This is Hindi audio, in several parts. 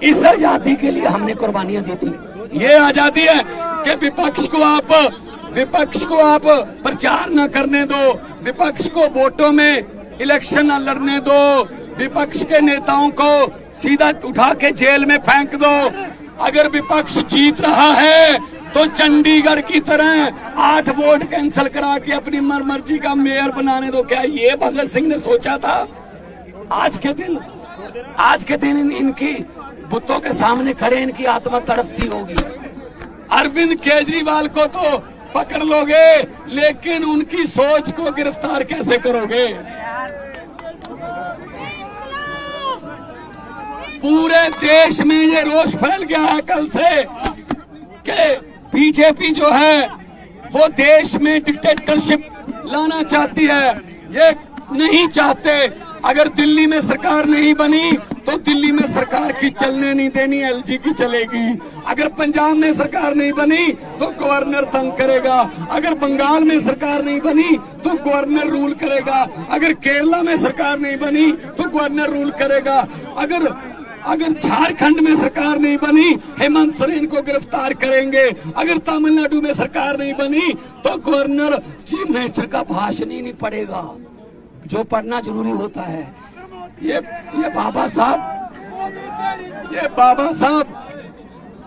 इस आजादी के लिए हमने कुर्बानियां दी थी। ये आजादी है कि विपक्ष को आप प्रचार न करने दो, विपक्ष को वोटों में इलेक्शन न लड़ने दो, विपक्ष के नेताओं को सीधा उठा के जेल में फेंक दो। अगर विपक्ष जीत रहा है तो चंडीगढ़ की तरह 8 वोट कैंसिल करा के अपनी मर्जी का मेयर बनाने दो। क्या ये भगत सिंह ने सोचा था? आज के दिन इनकी बुतों के सामने खड़े इनकी आत्मा तड़पती होगी। अरविंद केजरीवाल को तो पकड़ लोगे, लेकिन उनकी सोच को गिरफ्तार कैसे करोगे? पूरे देश में ये रोष फैल गया है कल से कि बीजेपी जो है वो देश में डिक्टेटरशिप लाना चाहती है। ये नहीं चाहते। अगर दिल्ली में सरकार नहीं बनी तो दिल्ली में सरकार की चलने नहीं देनी, एलजी की चलेगी। अगर पंजाब में सरकार नहीं बनी तो गवर्नर तंग करेगा। अगर बंगाल में सरकार नहीं बनी तो गवर्नर रूल करेगा। अगर केरला में सरकार नहीं बनी तो गवर्नर रूल करेगा। अगर झारखंड में सरकार नहीं बनी, हेमंत सोरेन को गिरफ्तार करेंगे। अगर तमिलनाडु में सरकार नहीं बनी तो गवर्नर चीफ मिनिस्टर का भाषण ही नहीं पढ़ेगा, जो पढ़ना जरूरी होता है। ये बाबा साहब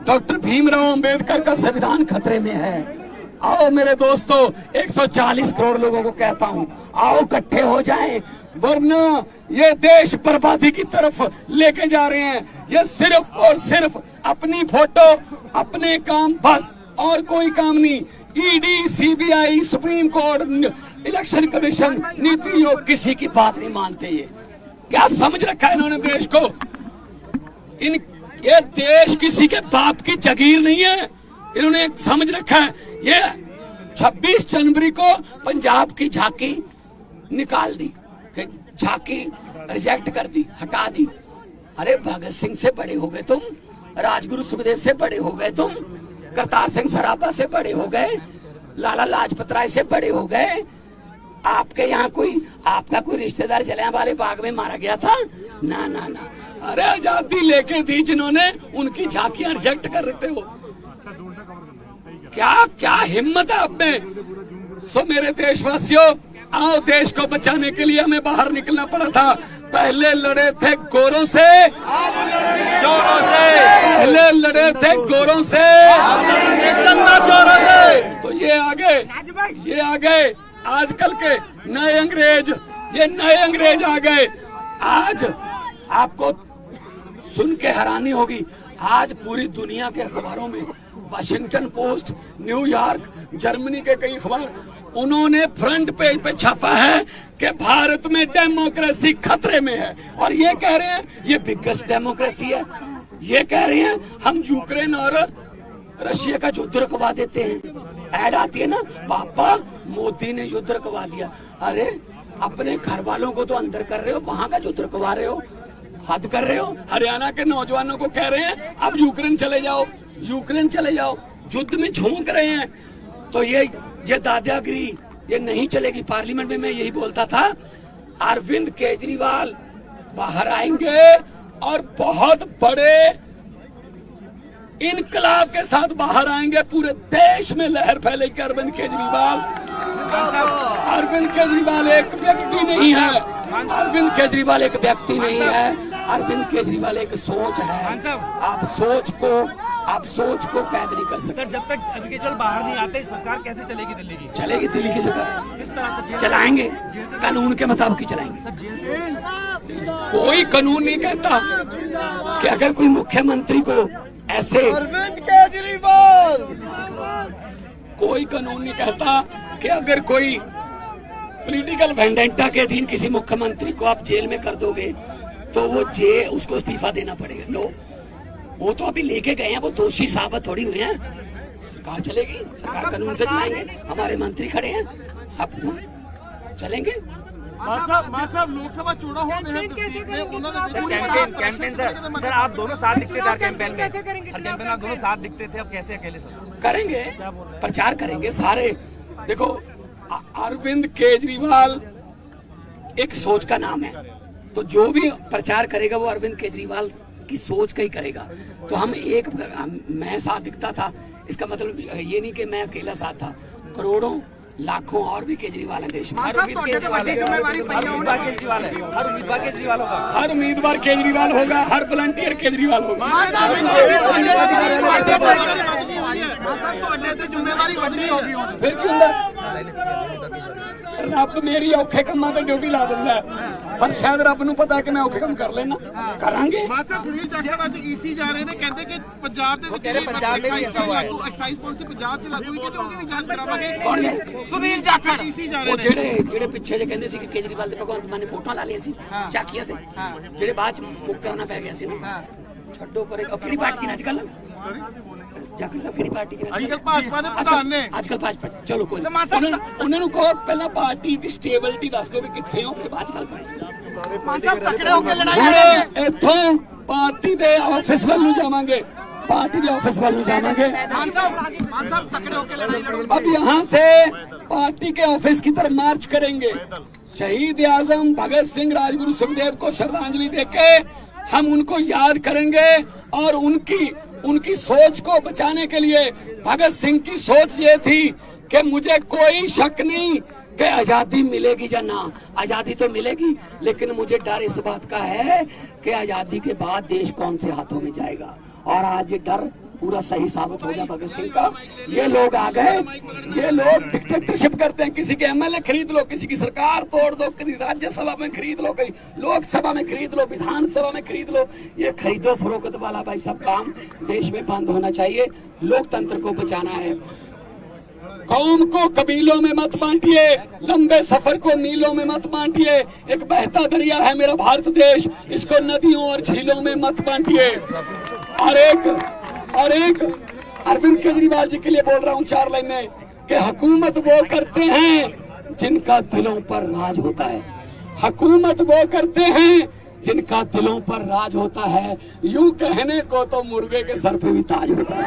डॉक्टर भीमराव अंबेडकर का संविधान खतरे में है। आओ मेरे दोस्तों, 140 करोड़ लोगों को कहता हूं, आओ इकट्ठे हो जाएं, वरना ये देश बर्बादी की तरफ लेके जा रहे हैं। ये सिर्फ और सिर्फ अपनी फोटो, अपने काम, बस और कोई काम नहीं। ED, CBI, supreme court, election commission, NITI Aayog किसी की बात नहीं मानते। ये क्या समझ रखा है इन्होंने देश को? ये देश किसी के बाप की जागीर नहीं है। इन्होंने समझ रखा है। ये 26 जनवरी को पंजाब की झांकी निकाल दी, झांकी रिजेक्ट कर दी, हटा दी। अरे भगत सिंह से बड़े हो गए तुम, राजगुरु सुखदेव से बड़े हो गए तुम, करतार सिंह सराभा से बड़े हो गए, लाला लाजपत राय से बड़े हो गए। आपके यहाँ आपका कोई रिश्तेदार जलियांवाले बाग में मारा गया था? ना ना ना। अरे आजादी लेके दी जिन्होंने, उनकी झांकियां रिजेक्ट कर रहे हो। क्या हिम्मत है आप में? सो मेरे देशवासियों, आओ, देश को बचाने के लिए हमें बाहर निकलना पड़ा था। पहले लड़े थे गोरों से, चोरों से, पहले लड़े थे गोरों से, चोरों से। तो ये आ गए आजकल के नए अंग्रेज, ये नए अंग्रेज आ गए। आज आपको सुन के हैरानी होगी, आज पूरी दुनिया के अखबारों में, वाशिंगटन पोस्ट, न्यूयॉर्क, जर्मनी के कई अखबार, उन्होंने फ्रंट पेज पे छापा है कि भारत में डेमोक्रेसी खतरे में है। और ये कह रहे हैं ये बिगेस्ट डेमोक्रेसी है। ये कह रहे हैं हम यूक्रेन और रशिया का युद्ध रुकवा देते हैं। ऐड आती है ना, पापा मोदी ने युद्ध रुकवा दिया। अरे अपने घर वालों को तो अंदर कर रहे हो, वहां का युद्ध रुकवा रहे हो, हद कर रहे हो। हरियाणा के नौजवानों को कह रहे हैं अब यूक्रेन चले जाओ, यूक्रेन चले जाओ, युद्ध में झोंक रहे हैं। तो ये दादागिरी ये नहीं चलेगी। पार्लियामेंट में मैं यही बोलता था, अरविंद केजरीवाल बाहर आएंगे और बहुत बड़े इनकलाब के साथ बाहर आएंगे। पूरे देश में लहर फैलेगी। अरविंद केजरीवाल एक व्यक्ति नहीं है। अरविंद केजरीवाल एक व्यक्ति नहीं है। अरविंद केजरीवाल एक सोच है। आप सोच को कैद नहीं कर सकते। जब तक अरविंद केजरीवाल बाहर नहीं आते, सरकार कैसे चलेगी दिल्ली की? चलेगी दिल्ली की सरकार, किस तरह से चलाएंगे? कानून के मुताबिक ही चलाएंगे। कोई कानून नहीं कहता कि अगर कोई मुख्यमंत्री को ऐसे, अरविंद केजरीवाल, कोई कानून नहीं कहता कि अगर कोई पॉलिटिकल वेंडेंटा के अधीन किसी मुख्यमंत्री को आप जेल में कर दोगे तो वो उसको इस्तीफा देना पड़ेगा। नो, वो तो अभी लेके गए हैं, वो दोषी साबित थोड़ी हुए हैं। सरकार चलेगी, सरकार कानून से चलाएंगे। हमारे मंत्री खड़े हैं, सब चलेंगे। लोकसभा चुनाव हो गए हैं, कैंपेन सर आप दोनों साथ दिखते थे कैंपेन में, कैंपेन आप दोनों साथ दिखते थे, अब कैसे अकेले सर? करेंगे, प्रचार करेंगे सारे। देखो, अरविंद केजरीवाल एक सोच का नाम है, तो जो भी प्रचार करेगा वो अरविंद केजरीवाल की सोच का ही करेगा। तो मैं साथ दिखता था, इसका मतलब ये नहीं कि मैं अकेला साथ था, करोड़ों लाखों और भी केजरीवाल है देश में। हर उम्मीदवार केजरीवाल होगा, हर वॉलंटियर केजरीवाल होगा। फिर क्यों रब मेरी औखे कमां ते ड्यूटी ला दिंदा है, पर शायद रब नूं पता कि मैं औखे काम कर लेना करांगे। सुनील जाखड़ ਅੱਜ ਈਸੀ ਜਾ ਰਹੇ ਨੇ, ਕਹਿੰਦੇ ਕਿ ਪੰਜਾਬ ਦੇ ਵਿੱਚ ਐਕਸਾਈਜ਼ ਪਾਲਿਸੀ ਪੰਜਾਬ 'ਚ ਲਾਗੂ ਹੋਈ ਤੇ ਉਹਦੀ ਵੀ ਜਾਂਚ ਕਰਾਵਾਂਗੇ। ਕੌਣ ਨੇ? ਸੁਨੀਲ ਜਾਖੜ ਈਸੀ ਜਾ ਰਹੇ ਉਹ ਨੇ, ਜਿਹੜੇ ਪਿੱਛੇ ਜੇ ਕਹਿੰਦੇ ਸੀ ਕਿ ਕੇਜਰੀਵਾਲ ਤੇ ਭਗਵੰਤ ਮਾਨ ਨੇ ਫੋਟੋਆਂ ਲਾ ਲਈਆਂ ਸੀ ਚਾਕੀਆਂ ਤੇ, ਜਿਹੜੇ ਬਾਅਦ ਚ ਮੁੱਕਰਨਾ ਪੈ ਗਿਆ ਸੀ ਨਾ। ਛੱਡੋ ਪਰੇ, ਕਿਹੜੀ ਪਾਰਟੀ ਨੇ ਅੱਜ ਕੱਲ? ਜਾਖੜ ਸਾਹਿਬ ਕਿਹੜੀ ਪਾਰਟੀ ਨੇ? ਅੱਜ ਕੱਲ ਭਾਜਪਾ ਦੇ ਪ੍ਰਧਾਨ ਨੇ। ਅੱਜ ਕੱਲ ਭਾਜਪਾ, ਚਲੋ ਕੋਈ ਉਹਨਾਂ ਨੂੰ ਕਹੋ ਪਹਿਲਾਂ ਪਾਰਟੀ ਦੀ ਸਟੇਬਿਲਿਟੀ ਦੱਸ ਦਿਓ ਵੀ ਕਿੱਥੇ ਹੋ, ਫਿਰ ਬਾਅਦ ਚ ਗੱਲ ਕਰਾਂਗੇ। ਮਾਨ ਸਾਹਿਬ ਤਕੜੇ ਹੋ ਕੇ ਲੜਾਈ ਲੜਾਂਗੇ। ਇੱਥੋਂ ਪਾਰਟੀ ਦੇ ਆਫਿਸ ਵੱਲ ਨੂੰ जाएंगे, पार्टी के ऑफिस वालों जाएंगे। मान साहब तकड़े होकर लड़ाई लड़ोगे। अब यहाँ से पार्टी के ऑफिस की तरफ मार्च करेंगे। शहीद आजम भगत सिंह, राजगुरु सुखदेव को श्रद्धांजलि देके हम उनको याद करेंगे और उनकी सोच को बचाने के लिए, भगत सिंह की सोच ये थी कि मुझे कोई शक नहीं कि आजादी मिलेगी या ना, आजादी तो मिलेगी, लेकिन मुझे डर इस बात का है कि आजादी के बाद देश कौन से हाथों में जाएगा। और आज ये डर पूरा सही साबित हो गया भगत सिंह का। ये लोग आ गए, ये लोग डिक्टेटरशिप करते हैं, किसी के एमएलए खरीद लो, किसी की सरकार तोड़ दो, कहीं राज्यसभा में खरीद लो, कहीं लोकसभा में खरीद लो, विधानसभा में खरीद लो। ये खरीदो फरोख्त वाला भाई सब काम देश में बंद होना चाहिए। लोकतंत्र को बचाना है। कौम को कबीलों में मत बांटिए, लंबे सफर को मीलों में मत बांटिए। एक बहता दरिया है मेरा भारत देश, इसको नदियों और झीलों में मत बांटिए। और एक अरविंद केजरीवाल जी के लिए बोल रहा हूँ 4 लाइनें कि हुकूमत वो करते हैं जिनका दिलों पर राज होता है। हुकूमत वो करते हैं जिनका दिलों पर राज होता है। यूं कहने को तो मुर्गे के सर पे भी ताज होता है।